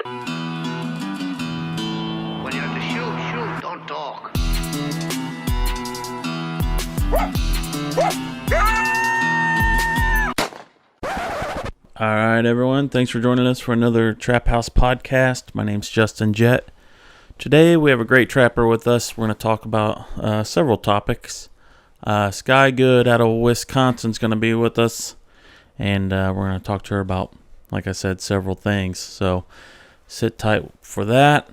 When you have to shoot, don't talk. All right, everyone. Thanks for joining us for another Trap House podcast. My name's Justin Jett. Today we have a great trapper with us. We're going to talk about several topics. Skye Goode out of Wisconsin is going to be with us, and we're going to talk to her about, like I said, several things. So sit tight for that.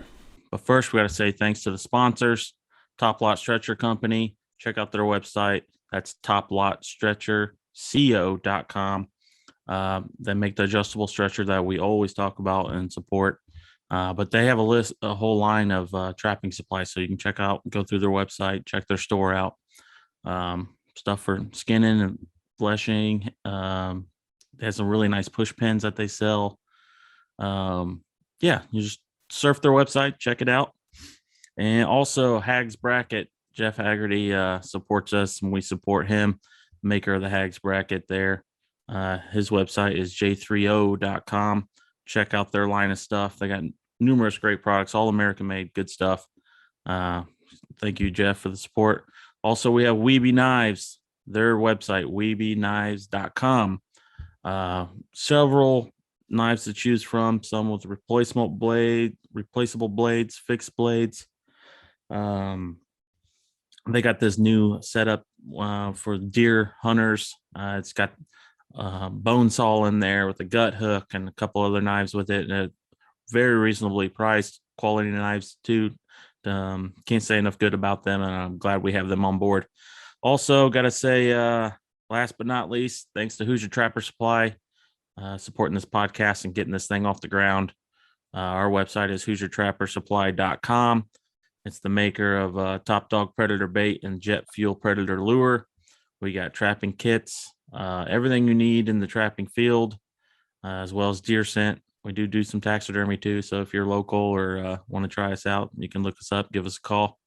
But first, we got to say thanks to the sponsors, Top Lot Stretcher Company. Check out their website. That's toplotstretcherco.com. They make the adjustable stretcher that we always talk about and support. But they have a whole line of trapping supplies, so you can go through their website, check their store out. Stuff for skinning and fleshing. They have some really nice push pins that they sell. You just surf their website, check it out. And also Hags Bracket. Jeff Haggerty supports us, and we support him, maker of the Hags Bracket there. His website is j3o.com. Check out their line of stuff. They got numerous great products, all American made, good stuff. Thank you, Jeff, for the support. Also, we have Weeby Knives, their website, weebyknives.com. Several knives to choose from, some with replaceable blades, fixed blades. They got this new setup for deer hunters. It's got bone saw in there with a gut hook and a couple other knives with it, and very reasonably priced quality knives too. Can't say enough good about them, and I'm glad we have them on board. Also, got to say, last but not least, thanks to Hoosier Trapper Supply supporting this podcast and getting this thing off the ground. Our website is HoosierTrapperSupply.com. It's the maker of Top Dog Predator Bait and Jet Fuel Predator Lure. We got trapping kits, everything you need in the trapping field, as well as deer scent. We do some taxidermy too. So if you're local or want to try us out, you can look us up, give us a call.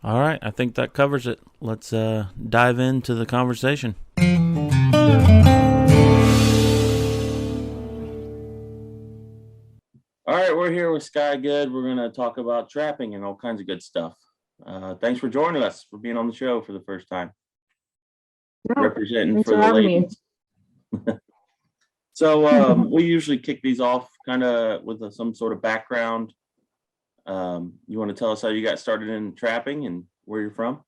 All right. I think that covers it. Let's dive into the conversation. All right. We're here with Skye Goode. We're going to talk about trapping and all kinds of good stuff. Thanks for joining us, for being on the show for the first time. Yeah, representing for the ladies. So we usually kick these off kind of with some sort of background. You want to tell us how you got started in trapping and where you're from?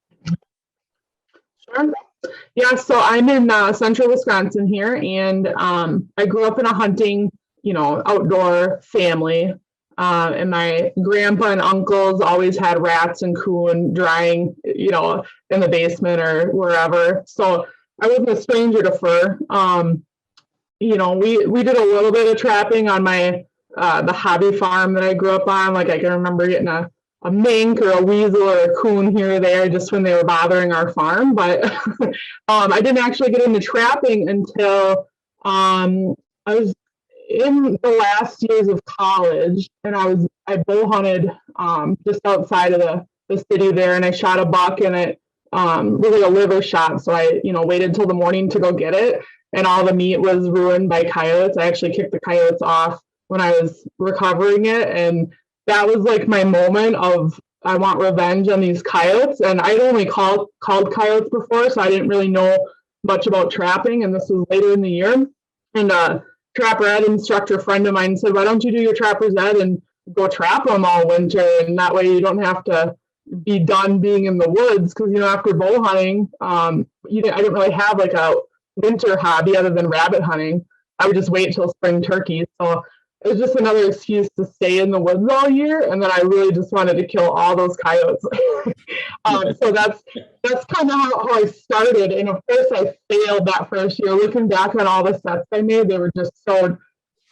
Sure. Yeah, so I'm in central Wisconsin here, and I grew up in a hunting, outdoor family. And my grandpa and uncles always had rats and coon drying, in the basement or wherever. So I wasn't a stranger to fur. We did a little bit of trapping on my the hobby farm that I grew up on. Like I can remember getting a mink or a weasel or a coon here or there just when they were bothering our farm. But I didn't actually get into trapping until I was in the last years of college, and I bow hunted just outside of the city there, and I shot a buck, and it was like a liver shot. So I waited till the morning to go get it, and all the meat was ruined by coyotes. I actually kicked the coyotes off when I was recovering it, and that was like my moment of I want revenge on these coyotes. And I'd only called coyotes before, so I didn't really know much about trapping, and this was later in the year. And trapper ed instructor friend of mine said, why don't you do your trapper's ed and go trap them all winter, and that way you don't have to be done being in the woods, because after bow hunting I didn't really have like a winter hobby other than rabbit hunting. I would just wait till spring turkey, so it was just another excuse to stay in the woods all year, and then I really just wanted to kill all those coyotes. So that's kind of how I started. And of course I failed that first year. Looking back on all the sets I made, they were just so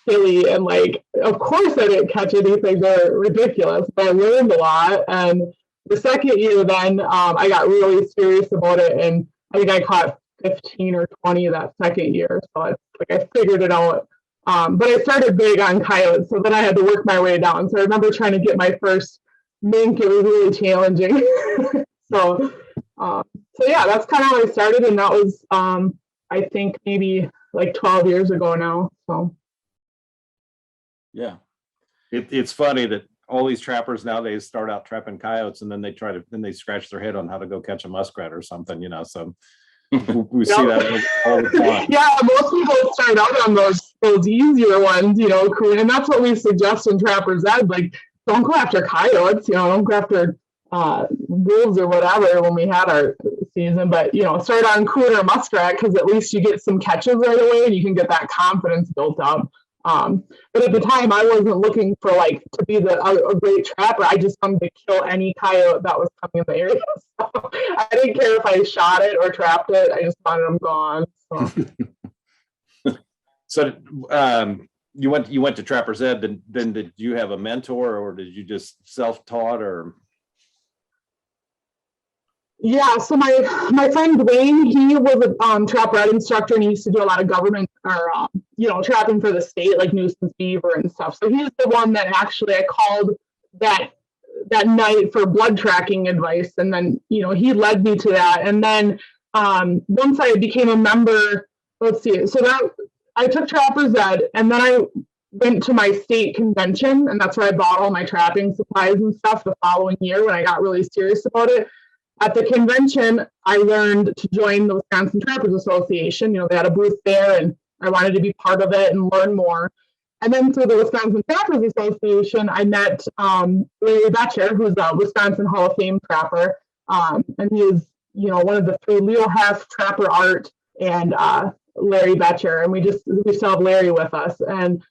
silly, and like of course I didn't catch anything. They're ridiculous, but I learned a lot. And the second year then I got really serious about it, and I think I caught 15 or 20 that second year. So it's like I figured it out. But I started big on coyotes, so then I had to work my way down. So I remember trying to get my first mink. It was really challenging. So yeah, that's kind of how I started, and that was I think maybe like 12 years ago now. So yeah. It's funny that all these trappers nowadays start out trapping coyotes, and then they scratch their head on how to go catch a muskrat or something, so we see that all the time. Yeah, most people start out on those easier ones, and that's what we suggest in Trapper's Ed. Like, don't go after coyotes, don't go after wolves or whatever when we had our season, but start on coon or muskrat, because at least you get some catches right away and you can get that confidence built up. But at the time, I wasn't looking for to be a great trapper. I just wanted to kill any coyote that was coming in the area. So I didn't care if I shot it or trapped it. I just wanted them gone. So, you went to Trapper's Ed. Then did you have a mentor, or did you just self-taught, or? Yeah, so my friend Dwayne, he was a trapper ed instructor, and he used to do a lot of government or trapping for the state, like nuisance beaver and stuff. So he's the one that actually I called that night for blood tracking advice, and then he led me to that. And then once I became a member, let's see, so that I took Trapper's Ed, and then I went to my state convention, and that's where I bought all my trapping supplies and stuff the following year when I got really serious about it. At the convention, I learned to join the Wisconsin Trappers Association. They had a booth there, and I wanted to be part of it and learn more. And then through the Wisconsin Trappers Association, I met Larry Betcher, who's a Wisconsin Hall of Fame trapper. And he is, one of the three, Leo Hess, Trapper Art, and Larry Betcher. And we still have Larry with us. And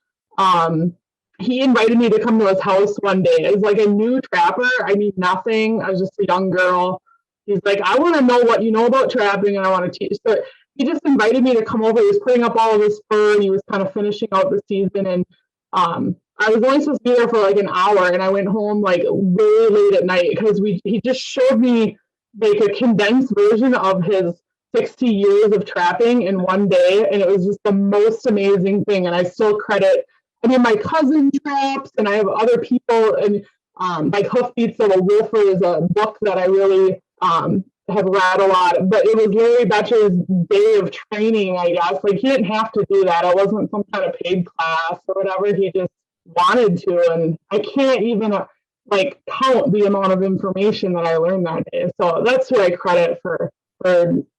he invited me to come to his house one day. As a new trapper, I knew nothing. I was just a young girl. He's like, I want to know what you know about trapping, and I want to teach. So he just invited me to come over. He was putting up all of his fur, and he was kind of finishing out the season. And I was only supposed to be there for an hour, and I went home very late at night because he just showed me a condensed version of his 60 years of trapping in one day, and it was just the most amazing thing. And I still credit. My cousin traps, and I have other people, and Hoofbeats of a Wolfer is a book that I really have read a lot, but it was Larry Betcher's day of training, I guess. He didn't have to do that. It wasn't some kind of paid class or whatever. He just wanted to, and I can't even count the amount of information that I learned that day. So that's who I credit for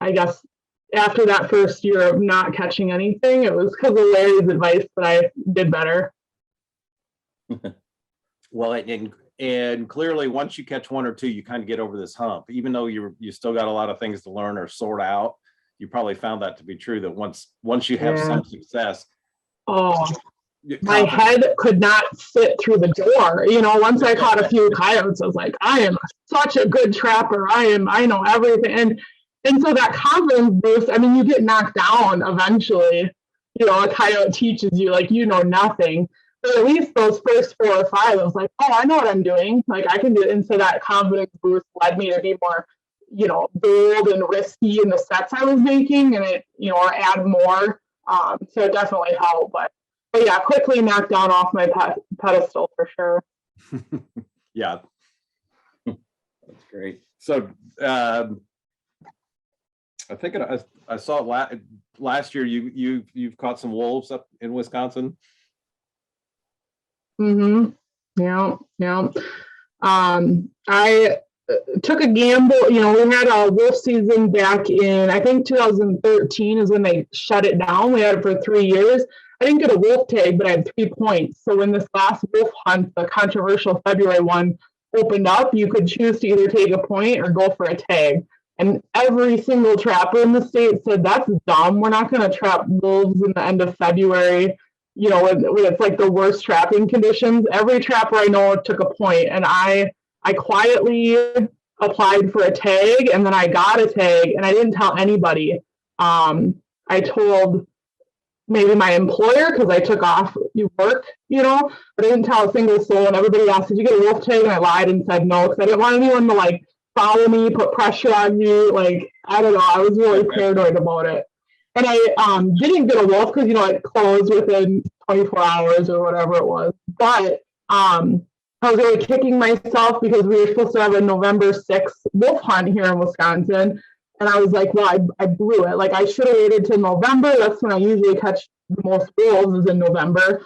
I guess after that first year of not catching anything, it was because of Larry's advice that I did better. Well, and clearly, once you catch one or two, you kind of get over this hump. Even though you still got a lot of things to learn or sort out, you probably found that to be true. That once you have some success, my head could not fit through the door. Once I caught a few coyotes, I was like, I am such a good trapper. I know everything, and so that confidence boost. You get knocked down eventually. A coyote teaches you nothing. But at least those first 4 or 5, I was like, oh, I know what I'm doing. I can do it. And so that confidence boost led me to be more, bold and risky in the sets I was making, and it, or add more. So it definitely helped. But yeah, quickly knocked down off my pedestal for sure. Yeah. That's great. So I think I saw last year you've caught some wolves up in Wisconsin. Yeah. I took a gamble. We had a wolf season back in, I think 2013 is when they shut it down. We had it for 3 years. I didn't get a wolf tag, but I had 3 points. So when this last wolf hunt, the controversial February one, opened up, you could choose to either take a point or go for a tag. And every single trapper in the state said, that's dumb. We're not going to trap wolves in the end of February. When it's the worst trapping conditions. Every trapper I know took a point, and I quietly applied for a tag, and then I got a tag, and I didn't tell anybody. I told maybe my employer because I took off work, but I didn't tell a single soul. And everybody asked, did you get a wolf tag? And I lied and said no, because I didn't want anyone to follow me, put pressure on me. I don't know. I was really paranoid about it. And I didn't get a wolf because, it closed within 24 hours or whatever it was. But I was really kicking myself because we were supposed to have a November 6th wolf hunt here in Wisconsin. And I was like, well, I blew it. I should have waited till November. That's when I usually catch the most wolves, is in November.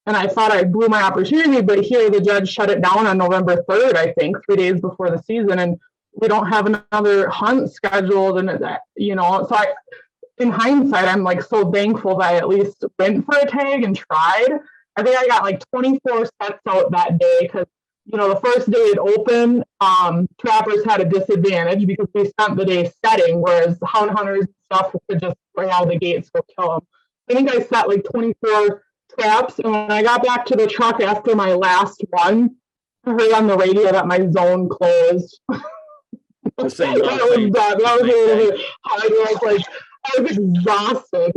and I thought I blew my opportunity, but here the judge shut it down on November 3rd, I think, 3 days before the season, and we don't have another hunt scheduled. And that, so in hindsight, I'm like so thankful that I at least went for a tag and tried. I think I got like 24 sets out that day because, the first day it opened, trappers had a disadvantage because we spent the day setting, whereas hound hunters and stuff could just bring out the gates, go kill them. I think I set like 24 traps, and when I got back to the truck after my last one, I heard on the radio that my zone closed. The same, that was bad. That was a little bit hard. I was exhausted,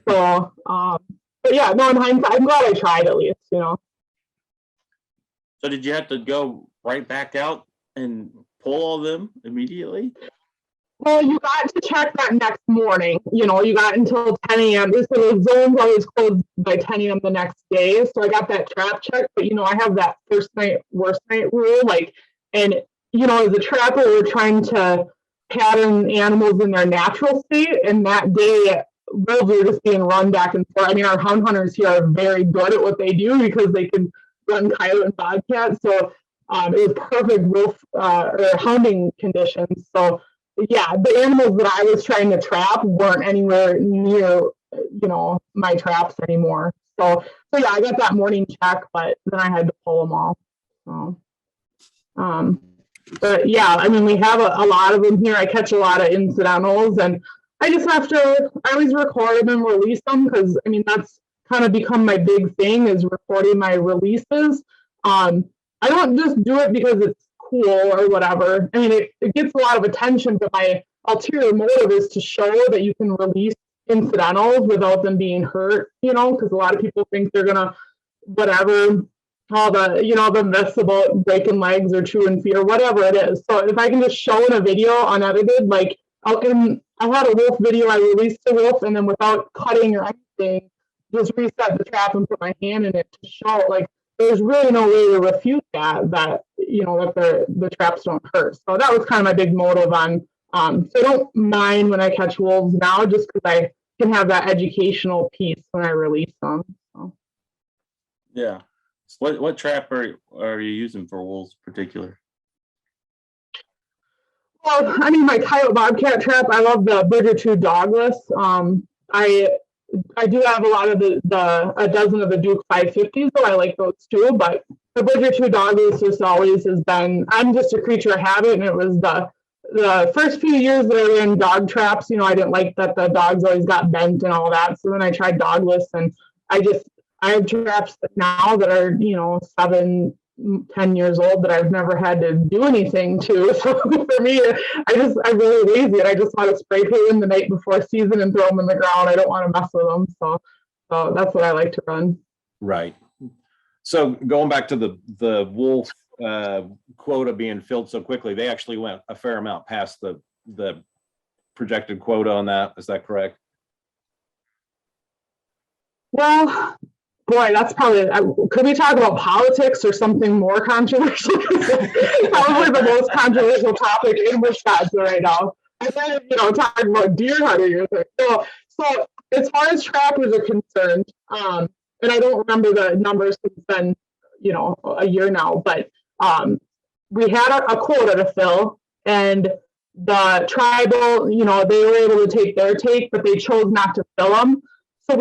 So, but yeah, no, in hindsight, I'm glad I tried at least, So did you have to go right back out and pull all of them immediately? Well, you got to check that next morning. You got until 10 a.m. So the zone's always closed by 10 a.m. the next day. So I got that trap checked. But, I have that first night, worst night rule. And, as a trapper, we're trying to pattern animals in their natural state. And that day, wolves are just being run back and forth. I mean, our hound hunters here are very good at what they do because they can run coyote and bobcat. So it was perfect wolf or hounding conditions. So, yeah, the animals that I was trying to trap weren't anywhere near, my traps anymore. So yeah, I got that morning check, but then I had to pull them all. So, but yeah, I mean, we have a lot of them here. I catch a lot of incidentals, and I just have to, I always record them and release them because, I mean, that's kind of become my big thing is recording my releases. I don't just do it because it's cool or whatever. I mean, it gets a lot of attention, but my ulterior motive is to show that you can release incidentals without them being hurt, because a lot of people think they're gonna whatever, all the the myths about breaking legs or chewing feet or whatever it is. So if I can just show in a video unedited, like I had a wolf video, I released the wolf and then without cutting or anything, just reset the trap and put my hand in it to show there's really no way to refute that that the traps don't hurt. So that was kind of my big motive on. So I don't mind when I catch wolves now, just because I can have that educational piece when I release them. So. Yeah. What trap are you using for wolves in particular? Well, I mean, my coyote bobcat trap, I love the Bridger 2 dogless. I do have a lot of a dozen of the Duke 550s, so I like those too. But the Bridger 2 dogless just always has been, I'm just a creature of habit. And it was the first few years that I ran dog traps, I didn't like that the dogs always got bent and all that. So then I tried dogless, and I have traps now that are, 7-10 years old that I've never had to do anything to. So for me, I'm really lazy, and I just want to spray paint them the night before season and throw them in the ground. I don't want to mess with them. So that's what I like to run. Right. So going back to the wolf quota being filled so quickly, they actually went a fair amount past the projected quota on that. Is that correct? Well, boy, that's probably, could we talk about politics or something more controversial? Probably the most controversial topic in Wisconsin right now. And then, talking about deer hunting. So as far as trappers are concerned, and I don't remember the numbers, it's been, a year now, but we had a quota to fill, and the tribal, they were able to take their take, but they chose not to fill them. So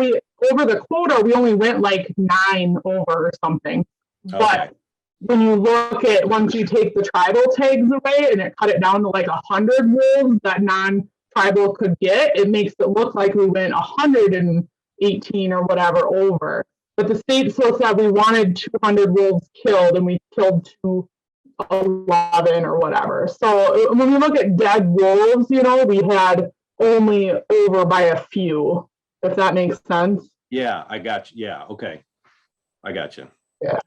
over the quota, we only went like 9 over or something. Okay. But when you look at, once you take the tribal tags away and it cut it down to like 100 wolves that non-tribal could get, it makes it look like we went 118 or whatever over. But the state still said we wanted 200 wolves killed, and we killed 211 or whatever. So when we look at dead wolves, we had only over by a few. If that makes sense. Yeah, I got you. Yeah, okay. I got you. Yeah.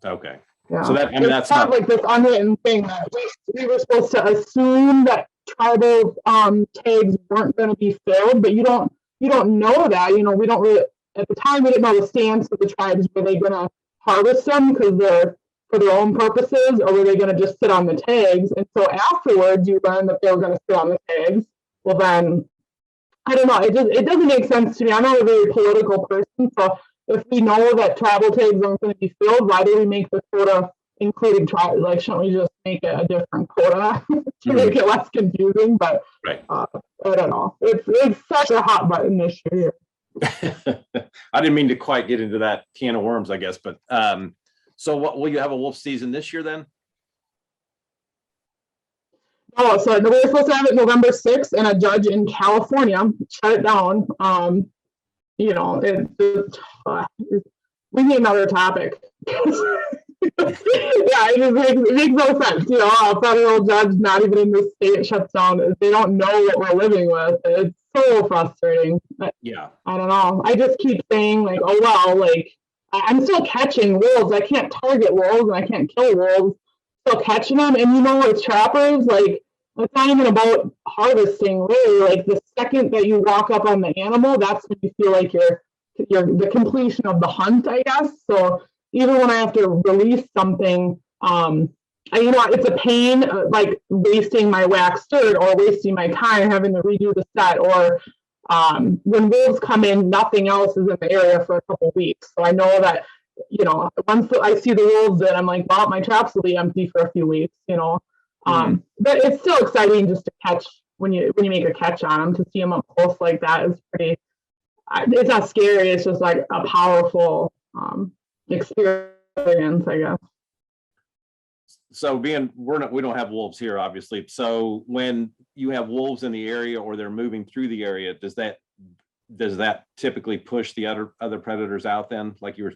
Okay. Yeah. So that's not like this unwritten thing that we were supposed to assume that tribal tags weren't going to be filled, but you don't know that. We don't really, at the time we didn't know the stance of the tribes. Were they going to harvest them because they're for their own purposes, or were they going to just sit on the tags? And so afterwards, you learn that they were going to sit on the tags. Well, then. I don't know. It doesn't make sense to me. I'm not a very political person, so if we know that travel tags aren't going to be filled, why do we make the quota including travel? Like, shouldn't we just make it a different quota to make it less confusing? But Right. I don't know. It's such a hot button this year. I didn't mean to quite get into that can of worms, I guess, but so what will you have a wolf season this year then? Oh, so we're supposed to have it November 6th, and a judge in California shut it down. You know, we need another topic. Yeah, it makes no sense. You know, a federal judge not even in the state shuts down. They don't know what we're living with. It's so frustrating. Yeah. I don't know. I just keep saying like, oh well, like I'm still catching wolves. I can't target wolves and I can't kill wolves. Still catching them, and you know, as trappers, like it's not even about harvesting. Really, like the second that you walk up on the animal, that's when you feel like you're the completion of the hunt, I guess. So even when I have to release something, you know, it's a pain, like wasting my wax dirt or wasting my time having to redo the set, or when wolves come in, nothing else is in the area for a couple of weeks. So I know that, you know, once I see the wolves in, I'm like, well, my traps will be empty for a few weeks, you know. But it's still exciting just to catch when you make a catch on them. To see them up close like that is pretty. It's not scary. It's just like a powerful experience, I guess. So we don't have wolves here, obviously. So when you have wolves in the area or they're moving through the area, does that typically push the other predators out then, like you were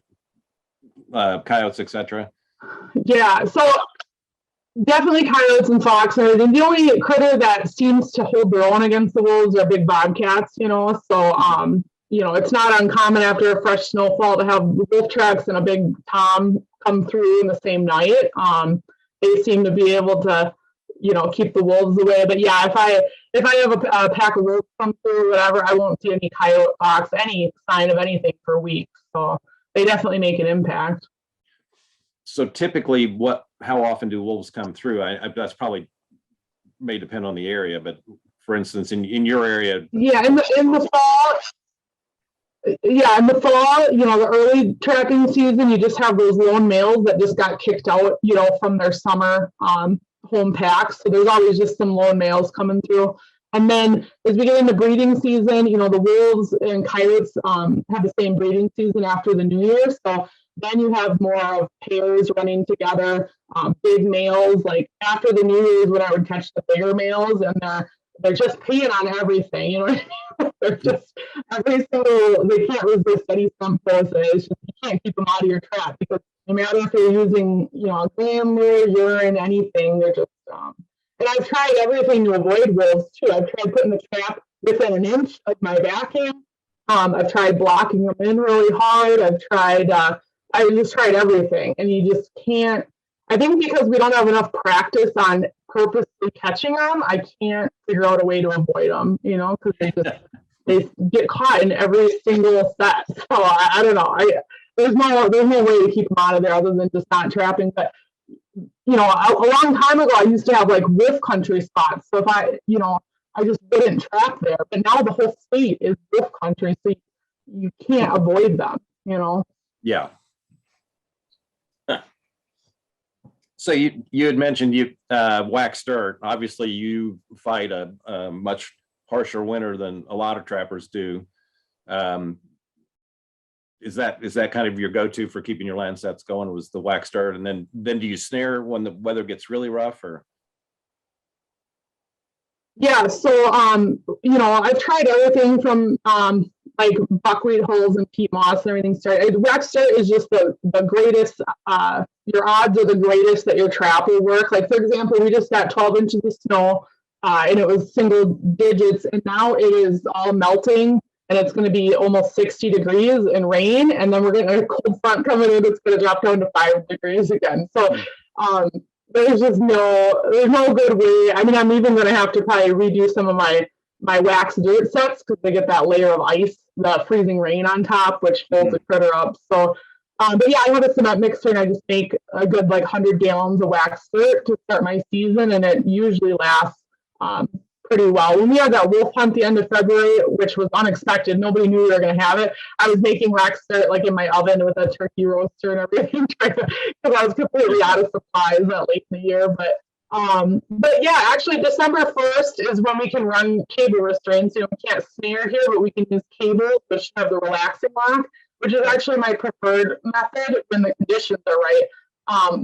coyotes, etc.? Yeah, so definitely coyotes and foxes. And the only critter that seems to hold their own against the wolves are big bobcats, you know. So you know, it's not uncommon after a fresh snowfall to have wolf tracks and a big tom come through in the same night. They seem to be able to, you know, keep the wolves away. But yeah, if I have a pack of wolves come through or whatever, I won't see any coyote, fox, any sign of anything for weeks. So they definitely make an impact. So typically, how often do wolves come through? That's probably may depend on the area, but for instance, in your area, yeah, in the fall. Yeah, in the fall, you know, the early trapping season, you just have those lone males that just got kicked out, you know, from their summer home packs. So there's always just some lone males coming through. And then as we get into breeding season, you know, the wolves and coyotes have the same breeding season after the New Year. So then you have more of pairs running together, big males. Like after the New Year's, when I would catch the bigger males, and they're just peeing on everything, you know. They're just they can't resist any stump poses. It's just, you can't keep them out of your trap, because no matter if you're using, you know, gambler, urine, anything, they're just and I've tried everything to avoid wolves too. I've tried putting the trap within an inch of my backhand. I've tried blocking them in really hard. I just tried everything, and you just can't. I think because we don't have enough practice on purposely catching them, I can't figure out a way to avoid them, you know, because they get caught in every single set. So I don't know. There's no way to keep them out of there other than just not trapping. But you know, a long time ago, I used to have like wolf country spots. So if I just wouldn't trap there. But now the whole state is wolf country, so you can't avoid them, you know. Yeah. So you had mentioned you wax dirt. Obviously, you fight a much harsher winter than a lot of trappers do. Is that kind of your go-to for keeping your land sets going? Was the wax dirt, and then do you snare when the weather gets really rough, or? Yeah, so you know, I've tried everything from like buckwheat hulls and peat moss and everything. Wax dirt is just the greatest. Your odds are the greatest that your trap will work. Like for example, we just got 12 inches of snow, and it was single digits, and now it is all melting, and it's going to be almost 60 degrees and rain, and then we're getting a cold front coming in. It's going to drop down to 5 degrees again. So there's no good way. I mean, I'm even going to have to probably redo some of my wax dirt sets because they get that layer of ice, the freezing rain on top, which holds the critter up. So, but yeah, I have a cement mixer, and I just make a good like 100 gallons of wax dirt to start my season, and it usually lasts pretty well. When we had that wolf hunt the end of February, which was unexpected, nobody knew we were going to have it. I was making Rexter like in my oven with a turkey roaster and everything, because I was completely out of supplies that late in the year. But yeah, actually December 1st is when we can run cable restraints. You know, we can't snare here, but we can use cables, which have the relaxing lock, which is actually my preferred method when the conditions are right.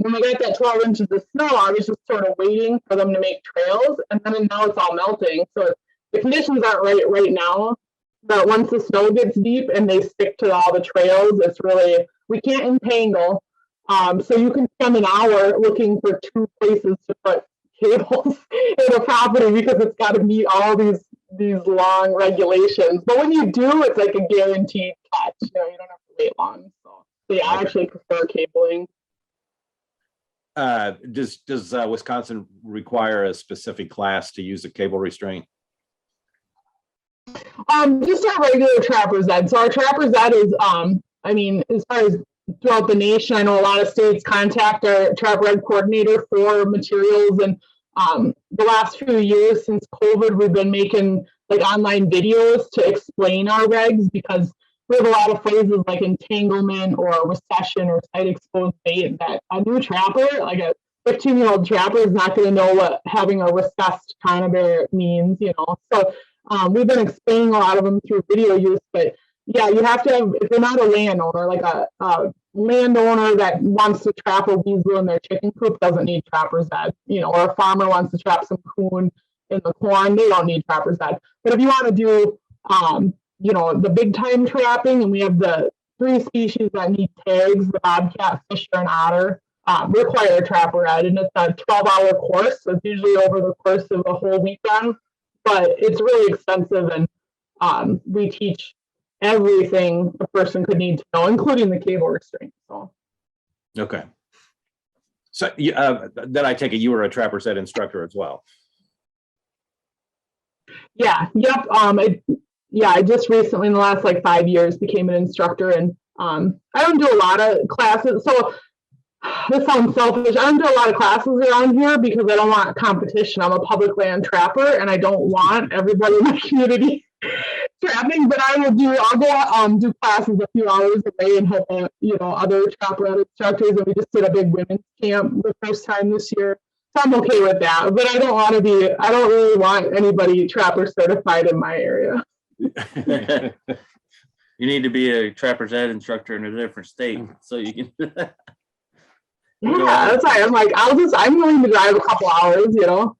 When we got that 12 inches of snow, I was just sort of waiting for them to make trails, and then now it's all melting. So the conditions aren't right now, but once the snow gets deep and they stick to all the trails, it's really, we can't entangle. So you can spend an hour looking for 2 places to put cables in a property because it's got to meet all these long regulations. But when you do, it's like a guaranteed catch. You know, you don't have to wait long. So yeah, I actually prefer cabling. Does Wisconsin require a specific class to use a cable restraint? Just our regular trapper's ed. So our trapper's ed is, I mean, as far as throughout the nation, I know a lot of states contact our trapper ed coordinator for materials. And the last few years since COVID, we've been making like online videos to explain our regs, because we have a lot of phrases like entanglement or recession or tight exposed bait that a new trapper, like a 15-year-old trapper, is not going to know what having a recessed conibear means, you know. So we've been explaining a lot of them through video use, but yeah, you have to have, if you're not a landowner, like a landowner that wants to trap a weasel in their chicken coop doesn't need trapper's ed, you know, or a farmer wants to trap some coon in the corn, they don't need trapper's ed. But if you want to do, you know, the big time trapping, and we have the 3 species that need tags, the bobcat, fisher, and otter, require trapper ed, and it's a 12-hour course. So it's usually over the course of a whole weekend, but it's really expensive, and we teach everything a person could need to know, including the cable restraint. So okay. So then I take it you were a trapper's ed instructor as well. Yeah, yep. I just recently, in the last like 5 years, became an instructor, and I don't do a lot of classes. So this sounds selfish. I don't do a lot of classes around here because I don't want competition. I'm a public land trapper, and I don't want everybody in my community trapping. But I'll go do classes a few hours away and help other trapper ed instructors. And we just did a big women's camp the first time this year. So I'm okay with that. But I don't really want anybody trapper certified in my area. You need to be a trapper's ed instructor in a different state so you can. Yeah, that's why I'm like, I'm willing to drive a couple hours, you know.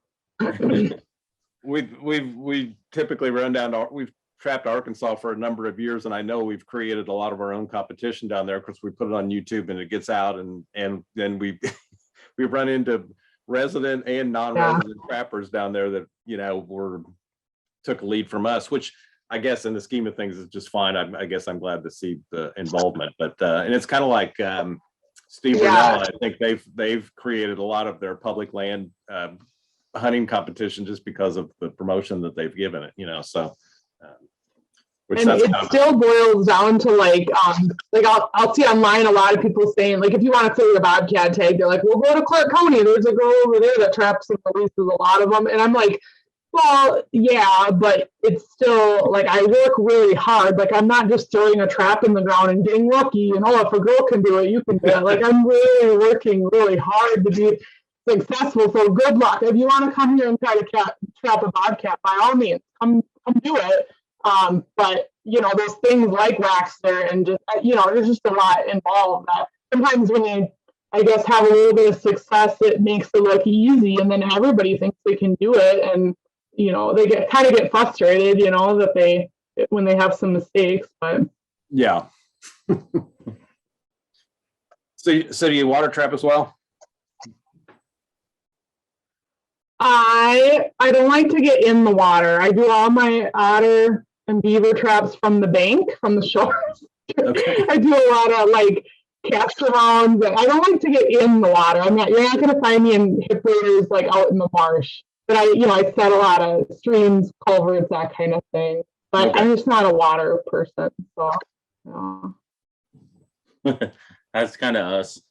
We've typically we've trapped Arkansas for a number of years, and I know we've created a lot of our own competition down there because we put it on YouTube and it gets out, and then we run into resident and non-resident trappers down there that took a lead from us, which I guess in the scheme of things is just fine. I guess I'm glad to see the involvement, but and it's kind of like Steve Brunel. I think they've created a lot of their public land hunting competition just because of the promotion that they've given it, so. And it still boils down to like I'll see online a lot of people saying, like, if you want to throw your bobcat tag, they're like, well, go to Clark County. There's a girl over there that traps and releases a lot of them. And I'm like, well, yeah, but it's still like I work really hard. Like, I'm not just throwing a trap in the ground and getting lucky. If a girl can do it, you can do it. Like, I'm really working really hard to be successful. So good luck. If you want to come here and try to trap a bobcat, by all means, come do it. But there's things like Waxter and just there's just a lot involved that sometimes when you, I guess, have a little bit of success, it makes it look easy, and then everybody thinks they can do it, and they get frustrated, that when they have some mistakes. But yeah. So do you water trap as well? I don't like to get in the water. I do all my otter and beaver traps from the bank, from the shores. Okay. I do a lot of like cast arounds, and I don't like to get in the water. You're not going to find me in hip waders like out in the marsh. But I set a lot of streams, culverts, that kind of thing. But okay. I'm just not a water person. So that's kind of us.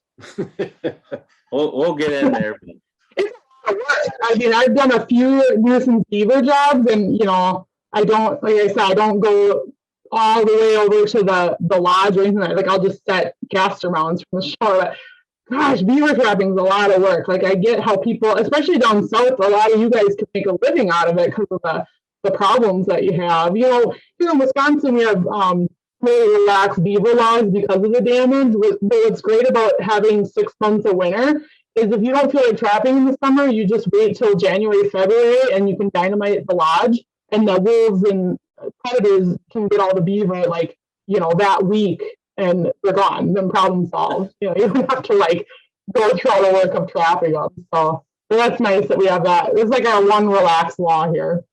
We'll get in there. It's of work. I mean, I've done a few nuisance beaver jobs, and I don't, like I said, I don't go all the way over to the lodge or anything like I'll just set cast rounds from the shore. But gosh, beaver trapping is a lot of work. Like I get how people, especially down south, a lot of you guys can make a living out of it because of the problems that you have. Here in Wisconsin, we have really relaxed beaver laws because of the damage. But what's great about having 6 months of winter is if you don't feel like trapping in the summer, you just wait till January, February, and you can dynamite the lodge, and the wolves and predators can get all the beaver that week, and they're gone. Then problem solved. You don't have to go through all the work of trapping them. So that's nice that we have that. It's like our one relaxed law here.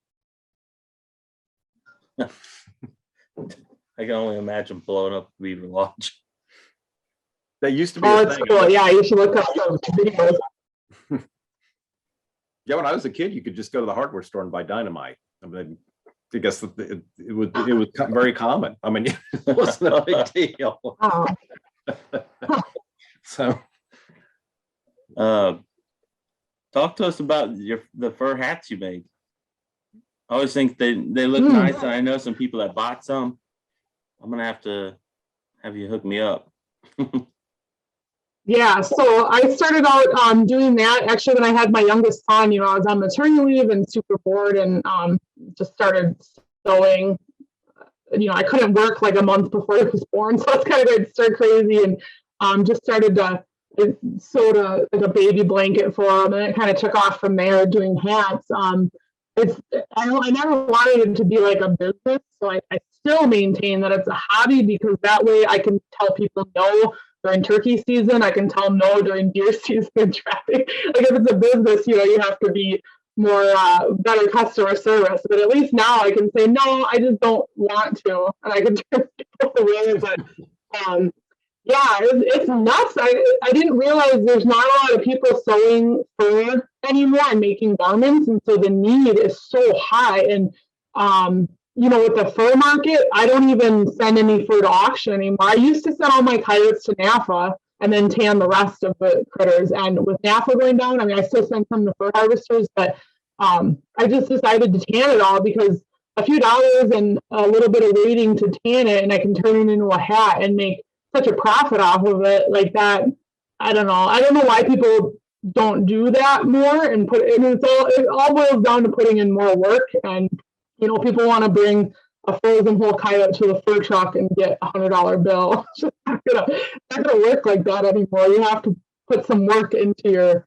I can only imagine blowing up Beaver Lodge. That used to be Oh, a it's thing. cool. Yeah, you should look up some videos. Yeah, when I was a kid, you could just go to the hardware store and buy dynamite. I mean, I guess it was very common. I mean, it wasn't a big deal. Oh. So, talk to us about the fur hats you made. I always think they look nice, and I know some people that bought some. I'm gonna have to have you hook me up. Yeah, so I started out doing that actually when I had my youngest son. I was on maternity leave and super bored, and just started sewing. I couldn't work like a month before he was born, so it's kind of stir crazy, and just started to sew a baby blanket for him, and it kind of took off from there doing hats. I never wanted it to be like a business, so I still maintain that it's a hobby, because that way I can tell people no during turkey season. I can tell them no during deer season and trapping. Like if it's a business, you have to be more better customer service. But at least now I can say no, I just don't want to, and I can turn people away. But yeah, it's nuts. I didn't realize there's not a lot of people sewing fur anymore and making garments, and so the need is so high. And with the fur market, I don't even send any fur to auction anymore. I used to send all my coyotes to NAFA and then tan the rest of the critters. And with NAFA going down, I mean, I still send some to fur harvesters, but I just decided to tan it all because a few dollars and a little bit of waiting to tan it, and I can turn it into a hat and make such a profit off of it like that. I don't know why people don't do that more and it all boils down to putting in more work. And people want to bring a frozen whole coyote to the fur truck and get $100 bill. It's just not gonna work like that anymore. You have to put some work into your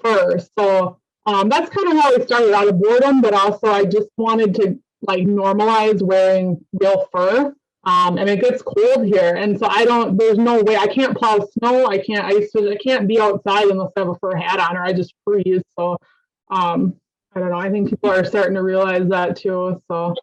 fur. So that's kind of how I started, out of boredom, but also I just wanted to normalize wearing real fur. And it gets cold here, and so there's no way I can't plow snow. I can't be outside unless I have a fur hat on, or I just freeze. So I don't know. I think people are starting to realize that too. So,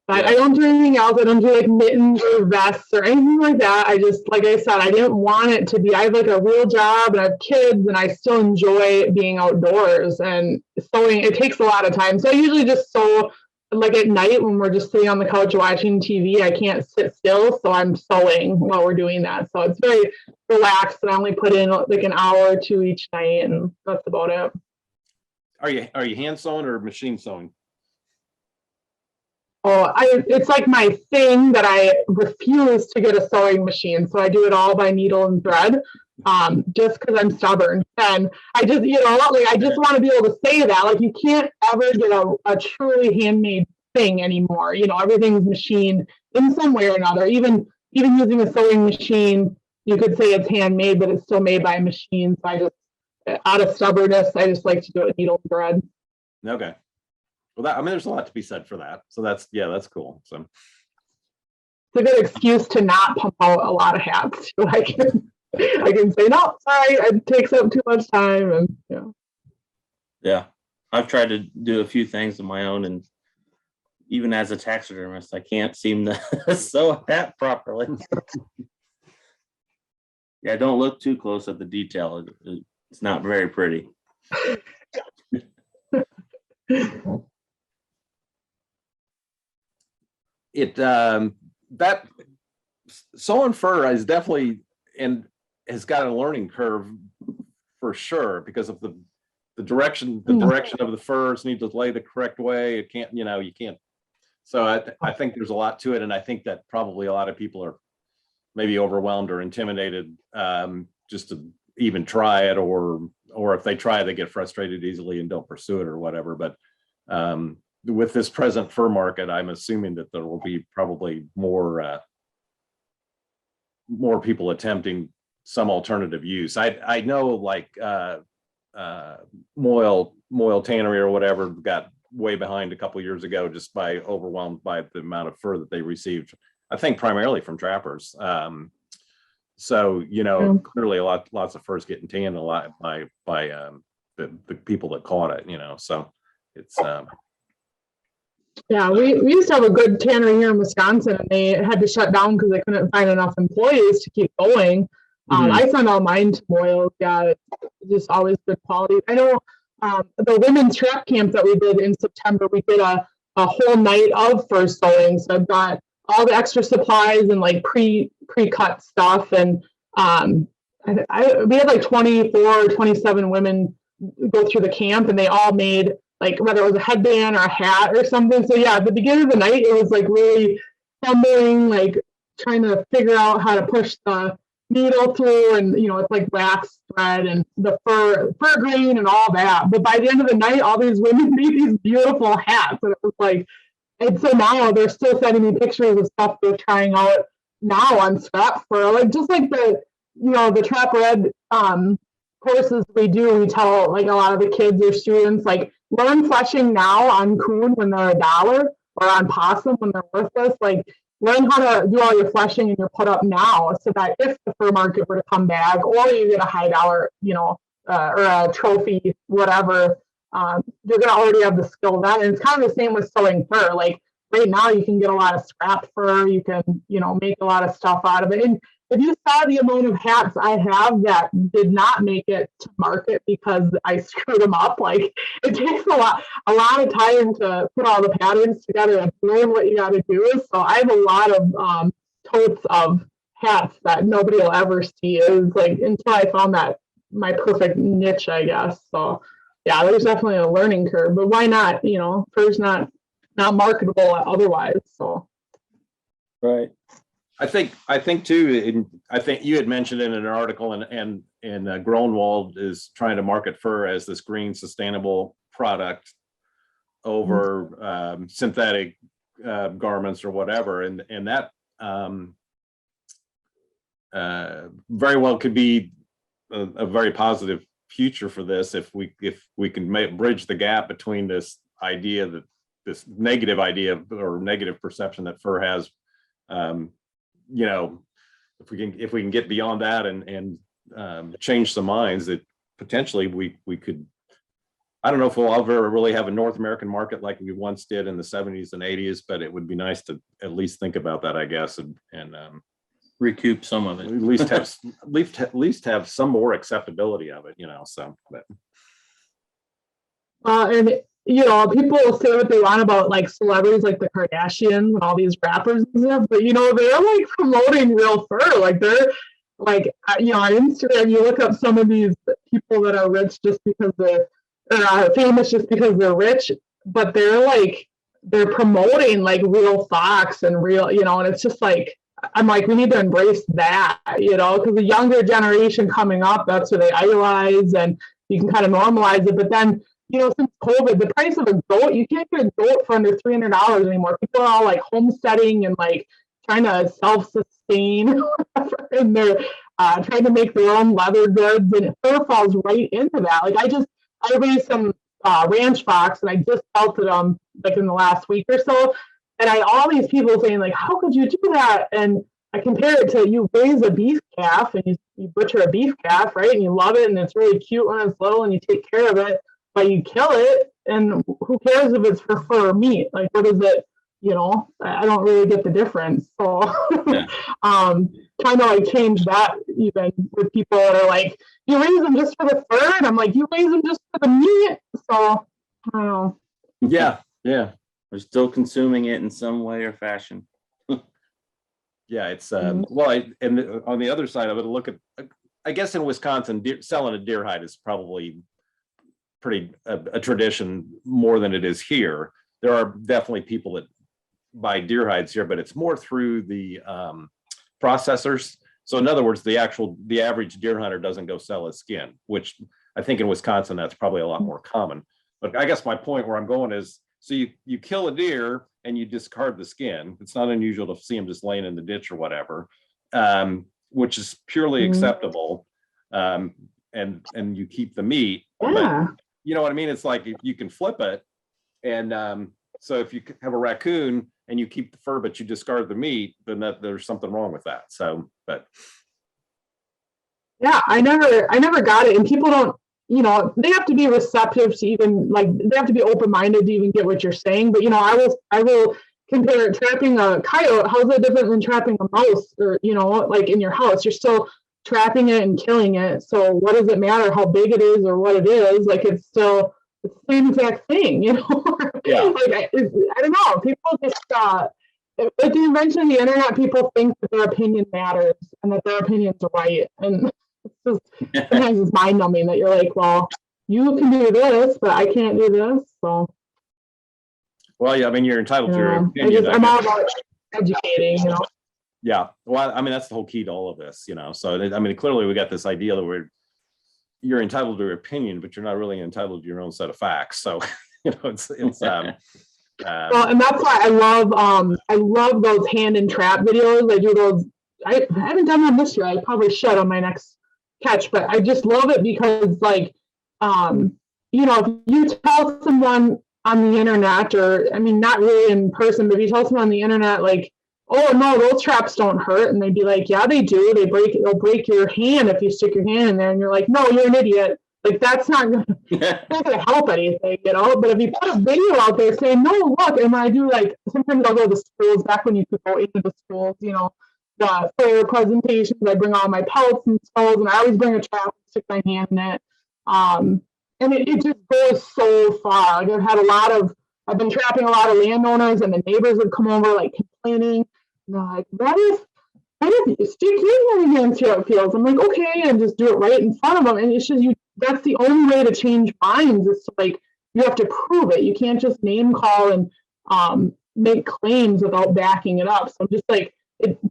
but I don't do anything else. I don't do mittens or vests or anything like that. I just, like I said, I didn't want it to be. I have a real job and I have kids, and I still enjoy being outdoors, and sewing. It takes a lot of time, so I usually just sew. At night when we're just sitting on the couch watching TV, I can't sit still, so I'm sewing while we're doing that. So it's very relaxed, and I only put in an hour or two each night, and that's about it. Are you hand sewing or machine sewing? Oh, it's my thing that I refuse to get a sewing machine, so I do it all by needle and thread. Just because I'm stubborn, and I just, I just want to be able to say that, you can't ever get a truly handmade thing anymore. Everything's machined in some way or another. Even using a sewing machine, you could say it's handmade, but it's still made by a machine. So I just, out of stubbornness, I just like to do it needle and thread. Okay. Well, there's a lot to be said for that. So that's cool. So it's a good excuse to not pump out a lot of hats. I can say, no, sorry, it takes up too much time. And yeah, I've tried to do a few things of my own, and even as a taxidermist, I can't seem to sew a hat properly. Yeah, don't look too close at the detail. It's not very pretty. That sewing fur is definitely, and has got a learning curve for sure, because of the direction of the furs need to lay the correct way. It can't, you can't. So I think there's a lot to it. And I think that probably a lot of people are maybe overwhelmed or intimidated just to even try it, or if they try, they get frustrated easily and don't pursue it or whatever. But with this present fur market, I'm assuming that there will be probably more people attempting some alternative use. I know, like Moyle Tannery or whatever got way behind a couple years ago just by overwhelmed by the amount of fur that they received, I think primarily from trappers. So clearly lots of furs getting tanned a lot by the people that caught it, so it's yeah, we used to have a good tannery here in Wisconsin, and they had to shut down because they couldn't find enough employees to keep going. I sent all mine to Moyle. Yeah, it's just always good quality. I know the women's trap camp that we did in September, we did a whole night of fur sewing. So I've got all the extra supplies and like pre-cut stuff. And we had like 24 or 27 women go through the camp, and they all made, like, whether it was a headband or a hat or something. So yeah, at the beginning of the night, it was like really fumbling, like trying to figure out how to push the needle through, and it's like wax thread and the fur grain and all that. But by the end of the night, all these women made these beautiful hats, and it was like, and so now they're still sending me pictures of stuff they're trying out now on scrap fur, like just like the Trap Red courses we do. We tell like a lot of the kids or students, like, learn fleshing now on coon when they're $1, or on possum when they're worthless. Like, learn how to do all your fleshing and your put up now, so that if the fur market were to come back, or you get a high dollar, or a trophy, whatever, you're going to already have the skill then. And it's kind of the same with sewing fur. Like, right now you can get a lot of scrap fur. You can, make a lot of stuff out of it. And if you saw the amount of hats I have that did not make it to market because I screwed them up, like, it takes a lot of time to put all the patterns together and learn what you got to do. So I have a lot of totes of hats that nobody will ever see. It was like, until I found that my perfect niche, I guess. So yeah, there's definitely a learning curve, but why not? Fur's not marketable otherwise. So Right. I think too, I think you had mentioned in an article, and Groenwald is trying to market fur as this green sustainable product over synthetic garments or whatever, and that very well could be a very positive future for this if we can bridge the gap between this negative idea or negative perception that fur has. If we can get beyond that and change some minds, that potentially we could. I don't know if we'll ever really have a North American market like we once did in the 70s and 80s, but it would be nice to at least think about that, I guess, and recoup some of it. at least have some more acceptability of it, So, but. And people will say what they want about like celebrities like the Kardashians and all these rappers and stuff, but they're like promoting real fur. Like, they're like, on Instagram, you look up some of these people that are rich just because they're famous just because they're rich, but they're promoting like real fox and real, and it's just like, I'm like, we need to embrace that, because the younger generation coming up, that's what they idolize, and you can kind of normalize it. But then, since COVID, the price of a goat, you can't get a goat for under $300 anymore. People are all like homesteading and like trying to self-sustain, and they're trying to make their own leather goods, and fur falls right into that. Like, I raised some ranch fox, and I just pelted them like in the last week or so. And all these people saying like, how could you do that? And I compare it to, you raise a beef calf and you butcher a beef calf, right? And you love it, and it's really cute when it's little, and you take care of it, but you kill it, and who cares if it's for fur or meat? Like, what is it? I don't really get the difference. So Yeah. trying to like change that even with people that are like, you raise them just for the fur, and I'm like, you raise them just for the meat. So I don't know. Yeah. We're still consuming it in some way or fashion. Yeah, it's well, and on the other side of it, look at, I guess in Wisconsin, selling a deer hide is probably a tradition more than it is here. There are definitely people that buy deer hides here, but it's more through the processors. So in other words, the average deer hunter doesn't go sell his skin, which I think in Wisconsin, that's probably a lot more common. But I guess my point where I'm going is, so you kill a deer and you discard the skin. It's not unusual to see them just laying in the ditch or whatever, which is purely acceptable. And you keep the meat. Yeah. But you know what I mean? It's like you can flip it. And so if you have a raccoon and you keep the fur, but you discard the meat, then there's something wrong with that. So, but. Yeah, I never got it. And people don't, they have to be receptive to even, like, they have to be open-minded to even get what you're saying. But, I will compare trapping a coyote. How's that different than trapping a mouse or, like in your house? You're still trapping it and killing it. So what does it matter how big it is or what it is? Like, it's the same exact thing, Yeah. Like, I don't know. People just, with the invention of the internet, people think that their opinion matters and that their opinion's right. And it's just, sometimes it's mind numbing that you're like, well, you can do this, but I can't do this. So, well, yeah, I mean, you're entitled to your opinion. I'm all about educating, Yeah. Well, I mean, that's the whole key to all of this, So, I mean, clearly we got this idea that you're entitled to your opinion, but you're not really entitled to your own set of facts. So, it's well, and that's why I love those hand and trap videos. I do those. I haven't done them this year. I probably should on my next catch, but I just love it because, like, if you tell someone on the internet, or I mean, not really in person, but if you tell someone on the internet, like, oh no, those traps don't hurt, and they'd be like, yeah, they do. They'll break your hand if you stick your hand in there, and you're like, no, you're an idiot. Like, that's not gonna help anything, But if you put a video out there saying, no, look, and when I do, like, sometimes I'll go to the schools, back when you could go into the schools, the fair presentations, I bring all my pelts and skulls, and I always bring a trap and stick my hand in it. And it just goes so far. Like, I've been trapping a lot of landowners, and the neighbors would come over, like, complaining. And they're like, what if you stick your hand in and see how it feels? I'm like, okay, and just do it right in front of them. And it's just, that's the only way to change minds, is to, like, you have to prove it. You can't just name call and make claims without backing it up. So just, like,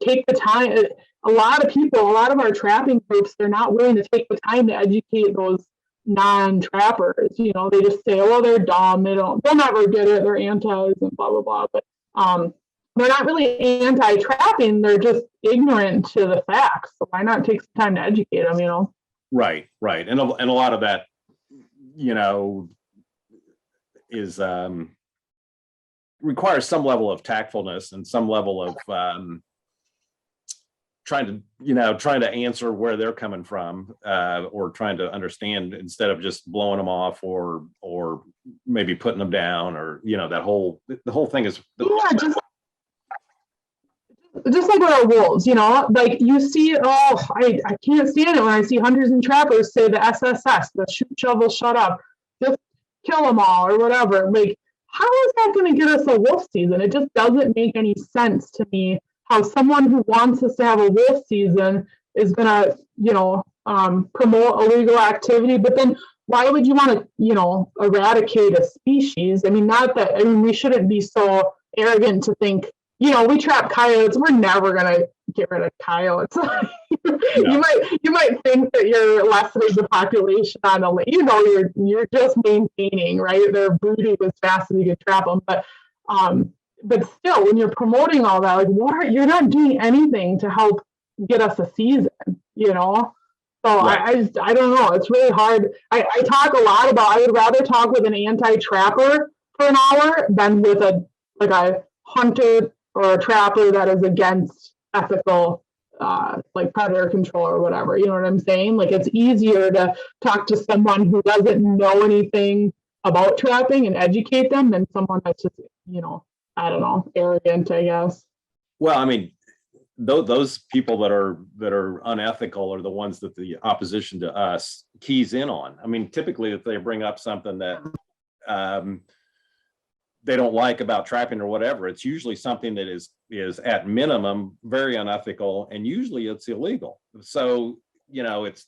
take the time. A lot of our trapping groups, they're not willing to take the time to educate those non-trappers. They just say, oh, they're dumb. They'll never get it. They're antis and blah, blah, blah. But they're not really anti-trapping. They're just ignorant to the facts. So why not take some time to educate them, Right. And a lot of that, is requires some level of tactfulness and some level of trying to answer where they're coming from, or trying to understand instead of just blowing them off or maybe putting them down, or the whole thing is just like with our wolves, like, you see, I can't stand it when I see hunters and trappers say the SSS, the shoot, shovel, shut up, just kill them all or whatever. Like, how is that going to get us a wolf season? It just doesn't make any sense to me how someone who wants us to have a wolf season is going to, promote illegal activity. But then why would you want to, eradicate a species? I mean, we shouldn't be so arrogant to think, we trap coyotes. We're never going to get rid of coyotes. You might think that you're lessening the population on you're just maintaining, right? They're breeding as fast as you can trap them. But still, when you're promoting all that, like, you're not doing anything to help get us a season, So right. I don't know. It's really hard. I talk a lot about, I would rather talk with an anti-trapper for an hour than with a hunter or a trapper that is against ethical, like, predator control or whatever. You know what I'm saying? Like, it's easier to talk to someone who doesn't know anything about trapping and educate them than someone that's just, I don't know, arrogant, I guess. Well, I mean, those people that are unethical are the ones that the opposition to us keys in on. I mean, typically, if they bring up something that they don't like about trapping or whatever, it's usually something that is at minimum very unethical, and usually it's illegal. So it's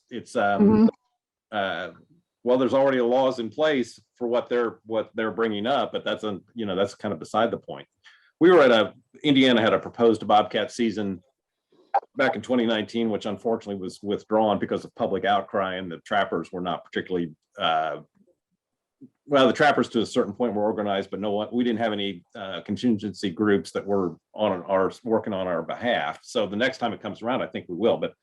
well, there's already laws in place for what they're bringing up, but that's that's kind of beside the point. We were Indiana had a proposed bobcat season back in 2019, which unfortunately was withdrawn because of public outcry, and the trappers were not particularly well, the trappers to a certain point were organized, but we didn't have any contingency groups that were working on our behalf. So the next time it comes around, I think we will. But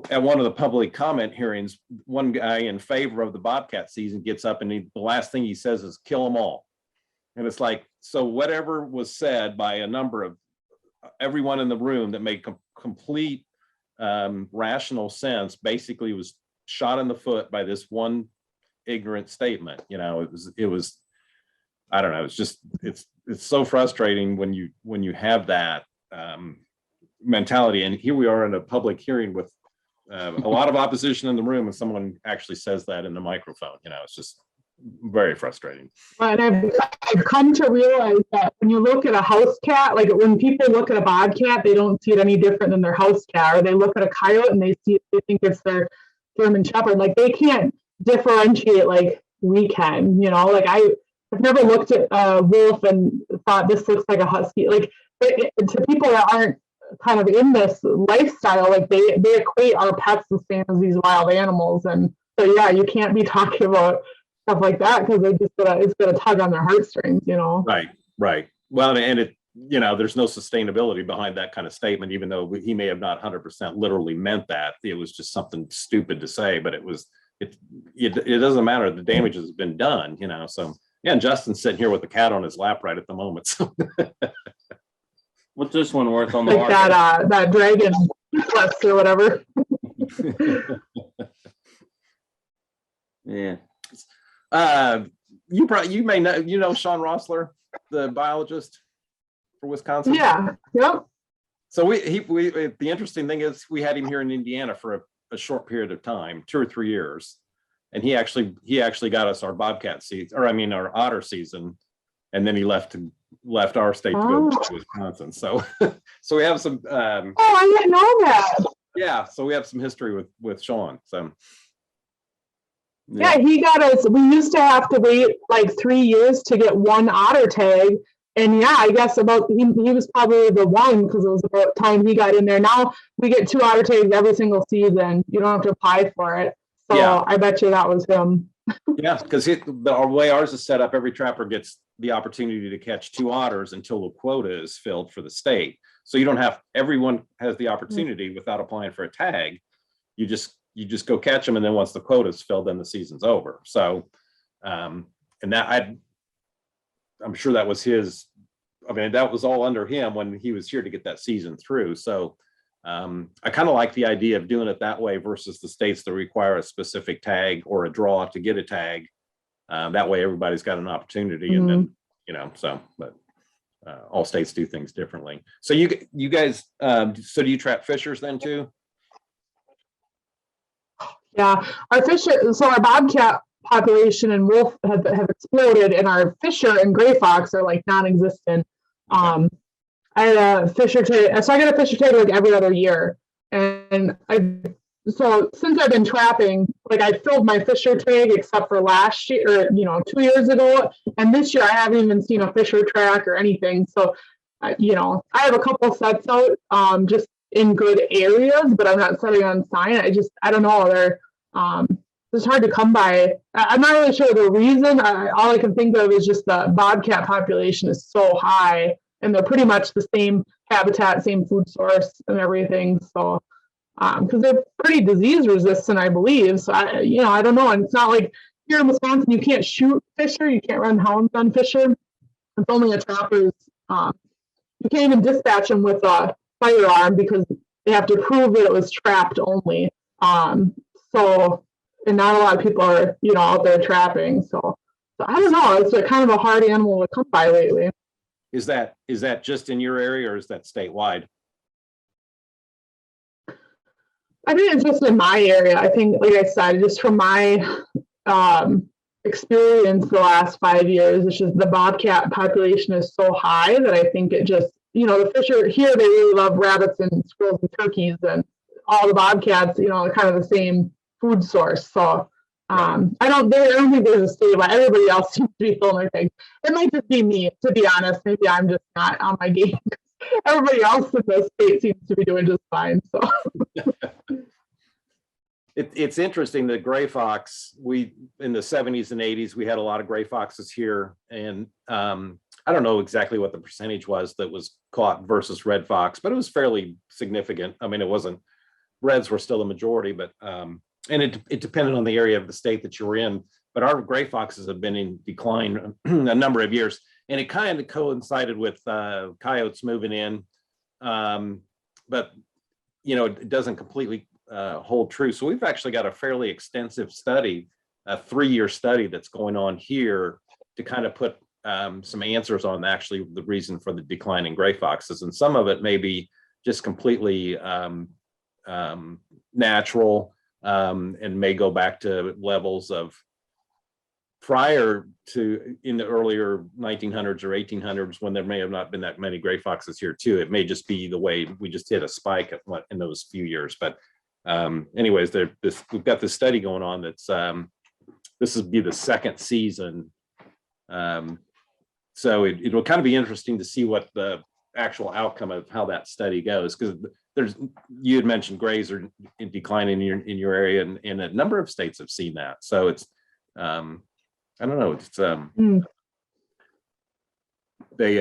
at one of the public comment hearings, one guy in favor of the bobcat season gets up and the last thing he says is kill them all. And it's like, so whatever was said by a number of everyone in the room that made complete rational sense basically was shot in the foot by this one ignorant statement. It was I don't know, it's so frustrating when you have that mentality. And here we are in a public hearing with a lot of opposition in the room, and someone actually says that in the microphone. It's just very frustrating. And I've come to realize that when you look at a house cat, like when people look at a bobcat, they don't see it any different than their house cat, or they look at a coyote and they think it's their German Shepherd. Like they can't differentiate like we can. Like I've never looked at a wolf and thought this looks like a husky. Like to people that aren't kind of in this lifestyle, like they equate our pets the same as these wild animals. And so yeah, you can't be talking about stuff like that because it's gonna tug on their heartstrings, Right. Well, and it, there's no sustainability behind that kind of statement, even though he may have not 100% literally meant that. It was just something stupid to say, but it doesn't matter. The damage has been done, so yeah. And Justin's sitting here with the cat on his lap right at the moment. So what's this one worth on the like market? that dragon quest or whatever. Yeah. You may know Sean Rossler, the biologist for Wisconsin. Yeah. Yep. So the interesting thing is we had him here in Indiana for a short period of time, 2 or 3 years, and he actually got us our bobcat season, our otter season, and then he left our state to go to Wisconsin. So we have some. I didn't know that. Yeah, so we have some history with Sean. So. Yeah, he got us. We used to have to wait like 3 years to get one otter tag. And yeah, I guess he was probably the one because it was about time he got in there. Now we get 2 otter tags every single season. You don't have to apply for it. So yeah. I bet you that was him. Yeah, because the way ours is set up, every trapper gets the opportunity to catch 2 otters until the quota is filled for the state. So everyone has the opportunity without applying for a tag. You just go catch them, and then once the quota is filled, then the season's over. So, and that I'm sure that was his. That was all under him when he was here to get that season through. So, I kind of like the idea of doing it that way versus the states that require a specific tag or a draw to get a tag. That way, everybody's got an opportunity, and then but all states do things differently. So you guys, so do you trap fishers then too? Yeah, our bobcat population and wolf have exploded, and our fisher and gray fox are like non-existent. I had a fisher tag, so I get a fisher tag like every other year, and so since I've been trapping, like I filled my fisher tag except for last year, or 2 years ago, and this year I haven't even seen a fisher track or anything. So, I have a couple sets out, just in good areas, but I'm not setting on sign. I don't know. They're it's hard to come by. I'm not really sure the reason. All I can think of is just the bobcat population is so high, and they're pretty much the same habitat, same food source, and everything. So, because they're pretty disease resistant, I believe. So I don't know. And it's not like here in Wisconsin you can't shoot fisher, you can't run hounds on fisher. It's only a trapper's. You can't even dispatch them with a firearm because they have to prove that it was trapped only. So, and not a lot of people are, out there trapping. So I don't know. It's a kind of a hard animal to come by lately. Is that just in your area, or is that statewide? I think it's just in my area. I think, like I said, just from my experience the last 5 years, it's just the bobcat population is so high that I think it just, the fisher here, they really love rabbits and squirrels and turkeys, and all the bobcats, are kind of the same food source. So I don't think there's a state, but everybody else seems to be filming things. It might just be me, to be honest. Maybe I'm just not on my game. Everybody else in the state seems to be doing just fine. So it's interesting that gray fox, we in the 70s and 80s, we had a lot of gray foxes here. And I don't know exactly what the percentage was that was caught versus red fox, but it was fairly significant. I mean, it wasn't, reds were still the majority, but and it depended on the area of the state that you were in. But our gray foxes have been in decline a number of years, and it kind of coincided with coyotes moving in. But you know, it doesn't completely hold true. So we've actually got a fairly extensive study, a 3-year study that's going on here to kind of put some answers on actually the reason for the decline in gray foxes. And some of it may be just completely natural, and may go back to levels of prior to in the earlier 1900s or 1800s, when there may have not been that many gray foxes here too. It may just be the way we just hit a spike in those few years. But anyways, we've got this study going on that's this will be the second season. So it will kind of be interesting to see what the actual outcome of how that study goes, because you had mentioned grays are in decline in your area, and a number of states have seen that. So it's I don't know, it's they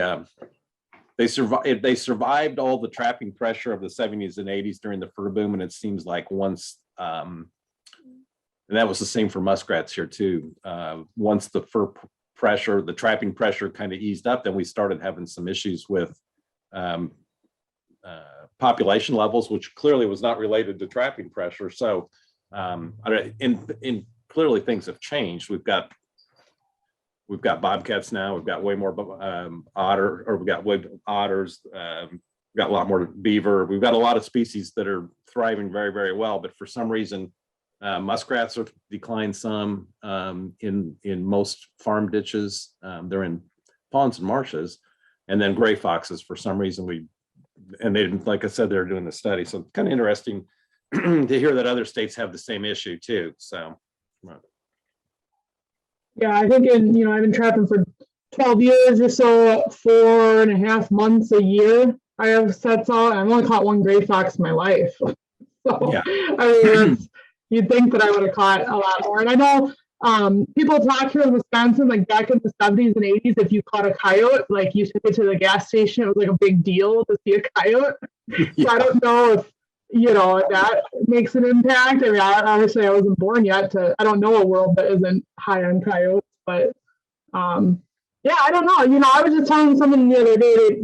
survived all the trapping pressure of the 70s and 80s during the fur boom, and it seems like once and that was the same for muskrats here too. Once the fur pressure, the trapping pressure kind of eased up, then we started having some issues with population levels, which clearly was not related to trapping pressure. So and clearly things have changed. We've got bobcats now. We've got way more otters. We've got a lot more beaver. We've got a lot of species that are thriving very, very well. But for some reason, muskrats have declined some in most farm ditches. They're in ponds and marshes. And then gray foxes, for some reason, they didn't, like I said, they're doing the study. So it's kind of interesting to hear that other states have the same issue too. So. yeah, I think I've been trapping for 12 years or so, 4.5 months a year. I have sets out. I've only caught one gray fox in my life. So yeah. I mean, you'd think that I would have caught a lot more. And I know people talk here in Wisconsin, like back in the 70s and 80s, if you caught a coyote, like you took it to the gas station, it was like a big deal to see a coyote. Yeah. So I don't know if that makes an impact. I mean, obviously I wasn't born yet I don't know a world that isn't high on coyotes, but yeah, I don't know. I was just telling someone the other day,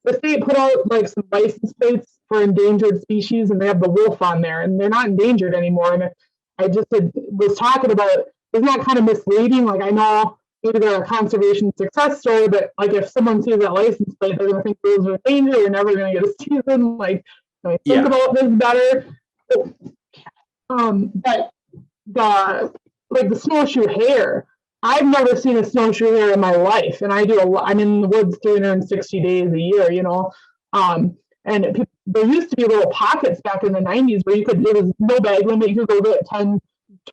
the state put out like some license plates for endangered species, and they have the wolf on there, and they're not endangered anymore. And I just was talking about, isn't that kind of misleading? Like, I know maybe they're a conservation success story, but like if someone sees that license plate, they're going to think those are endangered. You're never going to get a season. Like, think about this better. But the snowshoe hare, I've never seen a snowshoe hare in my life, and I do a lot. I'm in the woods 360 days a year, and there used to be little pockets back in the 90s where there was no bag limit. You could go get 10,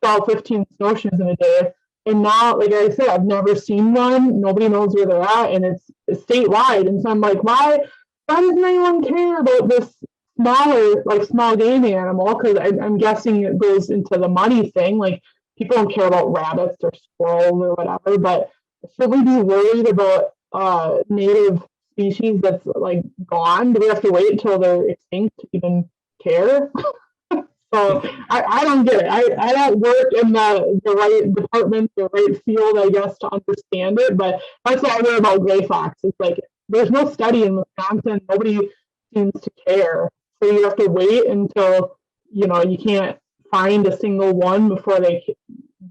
12, 15 snowshoes in a day. And now, like I said, I've never seen one. Nobody knows where they're at, and it's statewide. And so I'm like, why doesn't anyone care about this small game animal? Because I'm guessing it goes into the money thing. Like, people don't care about rabbits or squirrels or whatever, but should we be worried about native species that's like gone? Do we have to wait until they're extinct to even care? So I don't get it. I don't work in the right department, the right field, I guess, to understand it, but that's what I know about gray fox. It's like, there's no study in Wisconsin. Nobody seems to care. So you have to wait until, you can't find a single one before they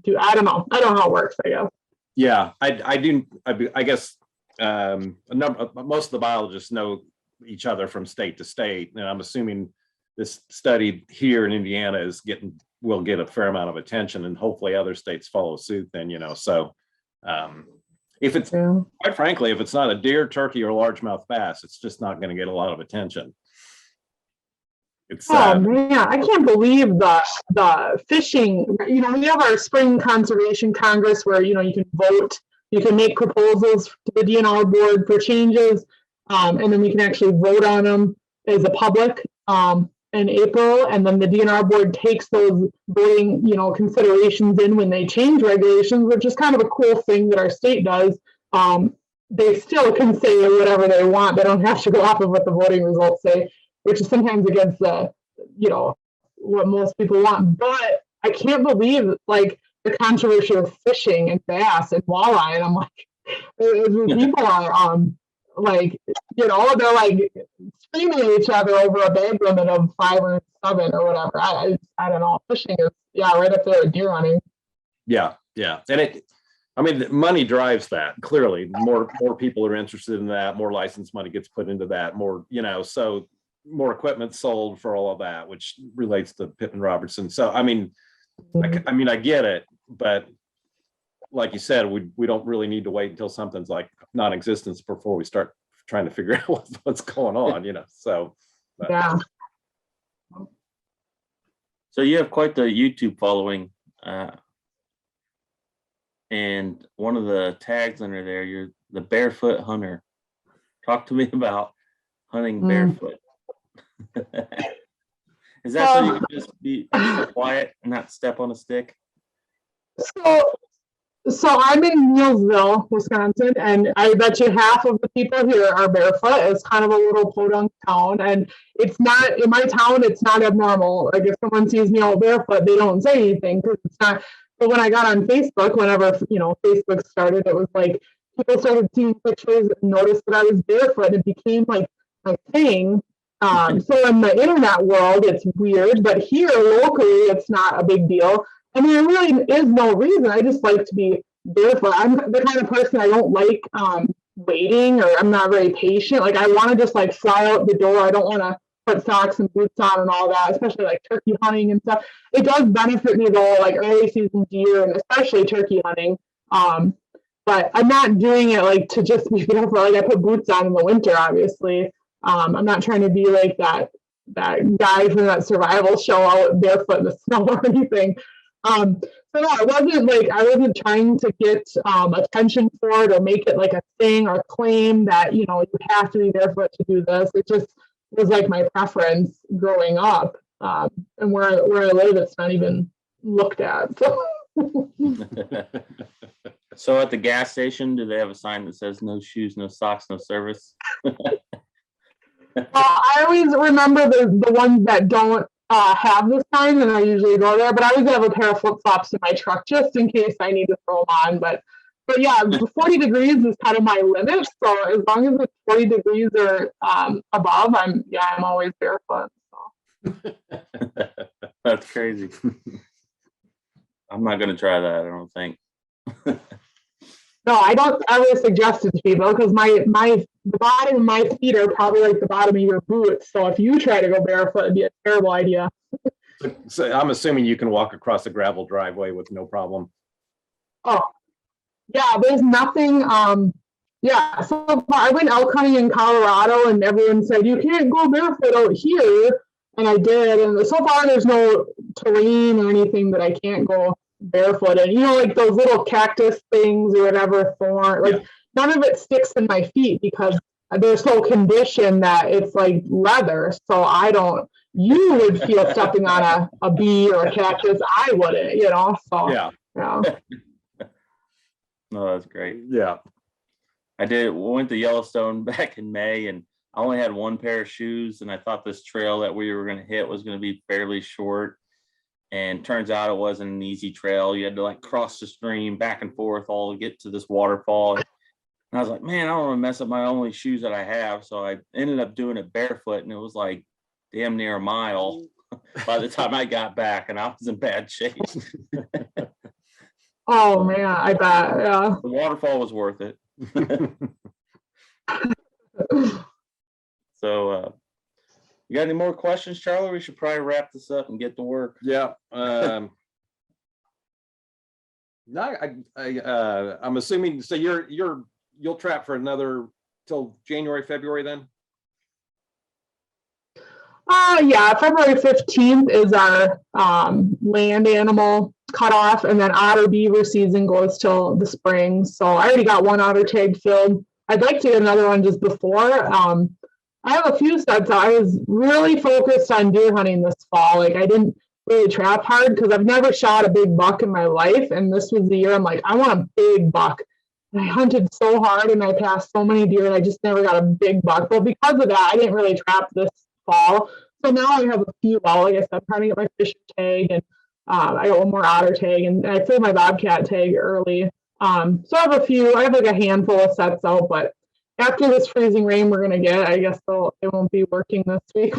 do. I don't know. I don't know how it works, I guess. Yeah, I do. I guess most of the biologists know each other from state to state, and I'm assuming this study here in Indiana will get a fair amount of attention, and hopefully other states follow suit. Then so if it's quite frankly, if it's not a deer, turkey, or largemouth bass, it's just not going to get a lot of attention. It's Oh sad. man, I can't believe the fishing. You know, we have our spring conservation congress where you can vote, you can make proposals to the DNR board for changes, and then we can actually vote on them as a public in April, and then the DNR board takes those voting considerations in when they change regulations, which is kind of a cool thing that our state does. They still can say whatever they want; they don't have to go off of what the voting results say, which is sometimes against what most people want. But I can't believe like the controversy of fishing and bass and walleye, and I'm like, people are like they're like screaming at each other over a bag limit of 5 or 7 or whatever. I don't know. Fishing is right up there with deer hunting. Yeah, and the money drives that. Clearly, more people are interested in that. More license money gets put into that. More, so more equipment sold for all of that, which relates to Pittman Robertson. So, I get it, but like you said, we don't really need to wait until something's like non-existent before we start trying to figure out what's going on, So, but. Yeah. So you have quite the YouTube following, and one of the tags under there, you're the barefoot hunter. Talk to me about hunting barefoot. Is that so you can just be extra quiet and not step on a stick? So I'm in Neillsville, Wisconsin, and I bet you half of the people here are barefoot. It's kind of a little podunk town, and it's not in my town. It's not abnormal. Like if someone sees me all barefoot, they don't say anything because it's not. But when I got on Facebook, whenever Facebook started, it was like people started seeing pictures and noticed that I was barefoot. It became like a thing. So in the internet world, it's weird, but here locally, it's not a big deal. I mean, there really is no reason. I just like to be barefoot. I'm the kind of person I don't like waiting, or I'm not very patient. Like I want to just like fly out the door. I don't want to put socks and boots on and all that, especially like turkey hunting and stuff. It does benefit me though, like early season deer and especially turkey hunting. But I'm not doing it like to just be barefoot. Like I put boots on in the winter, obviously. I'm not trying to be like that guy from that survival show out barefoot in the snow or anything. So no, it wasn't like I wasn't trying to get attention for it or make it like a thing or claim that you have to be barefoot to do this. It just was like my preference growing up, and where I live, it's not even looked at. So. So at the gas station, do they have a sign that says "No shoes, no socks, no service"? I always remember the ones that don't have this sign, and I usually go there. But I always have a pair of flip flops in my truck just in case I need to throw them on. But yeah, 40 degrees is kind of my limit. So as long as it's 40 degrees or above, I'm always barefoot. So. That's crazy. I'm not going to try that. I don't think. No, I don't ever suggest it to people because the bottom of my feet are probably like the bottom of your boots. So if you try to go barefoot, it'd be a terrible idea. So I'm assuming you can walk across a gravel driveway with no problem. Oh, yeah, there's nothing. So I went elk hunting in Colorado and everyone said, you can't go barefoot out here. And I did. And so far there's no terrain or anything that I can't go barefoot in. Like those little cactus things or whatever thorn, like none of it sticks in my feet because they're so conditioned that it's like leather. So you would feel stepping on a bee or a cactus. I wouldn't, so Yeah. No, that's great. Yeah. We went to Yellowstone back in May, and I only had one pair of shoes, and I thought this trail that we were going to hit was going to be fairly short. And turns out it wasn't an easy trail. You had to like cross the stream back and forth all to get to this waterfall. And I was like, man, I don't want to mess up my only shoes that I have. So I ended up doing it barefoot, and it was like damn near a mile by the time I got back, and I was in bad shape. Oh man, I bet. Yeah. The waterfall was worth it. So you got any more questions, Charlie? We should probably wrap this up and get to work. Yeah. No, I'm assuming. So you'll trap for another till January, February then. Yeah, February 15th is our land animal cutoff, and then otter beaver season goes till the spring. So I already got one otter tag filled. I'd like to get another one just before. I have a few sets. I was really focused on deer hunting this fall. Like I didn't really trap hard because I've never shot a big buck in my life, and this was the year I'm like, I want a big buck. And I hunted so hard and I passed so many deer and I just never got a big buck. But because of that, I didn't really trap this fall. So now I have a few, well, like I said, I'm trying to get my fish tag, and I got one more otter tag, and I filled my bobcat tag early. So I have like a handful of sets out, but after this freezing rain we're gonna get, I guess it won't be working this week.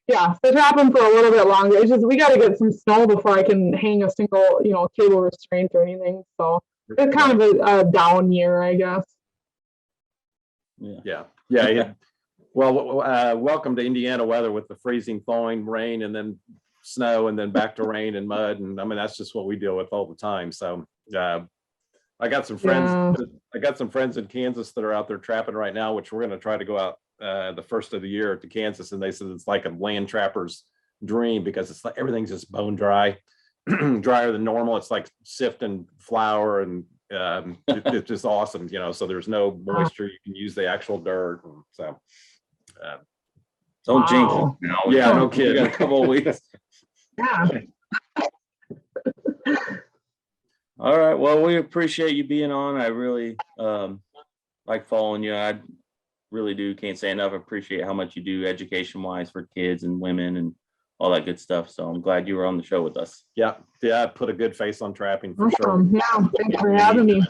Yeah, so trapping for a little bit longer. It's just we got to get some snow before I can hang a single, cable restraint or anything. So it's kind of a down year, I guess. Yeah. Well, welcome to Indiana weather with the freezing, thawing, rain, and then snow, and then back to rain and mud. And I mean, that's just what we deal with all the time. So I got some friends. Yeah. I got some friends in Kansas that are out there trapping right now, which we're going to try to go out the first of the year to Kansas. And they said it's like a land trapper's dream because it's like everything's just bone dry, drier than normal. It's like sifting flour, and it's just awesome, so there's no moisture. You can use the actual dirt. And so don't jinx it now. Yeah, no kidding. We got a couple of weeks. Yeah. All right. Well, we appreciate you being on. I really like following you. I really do. Can't say enough. I appreciate how much you do education wise for kids and women and all that good stuff. So I'm glad you were on the show with us. Yeah. Put a good face on trapping for sure. Yeah, thanks for having me.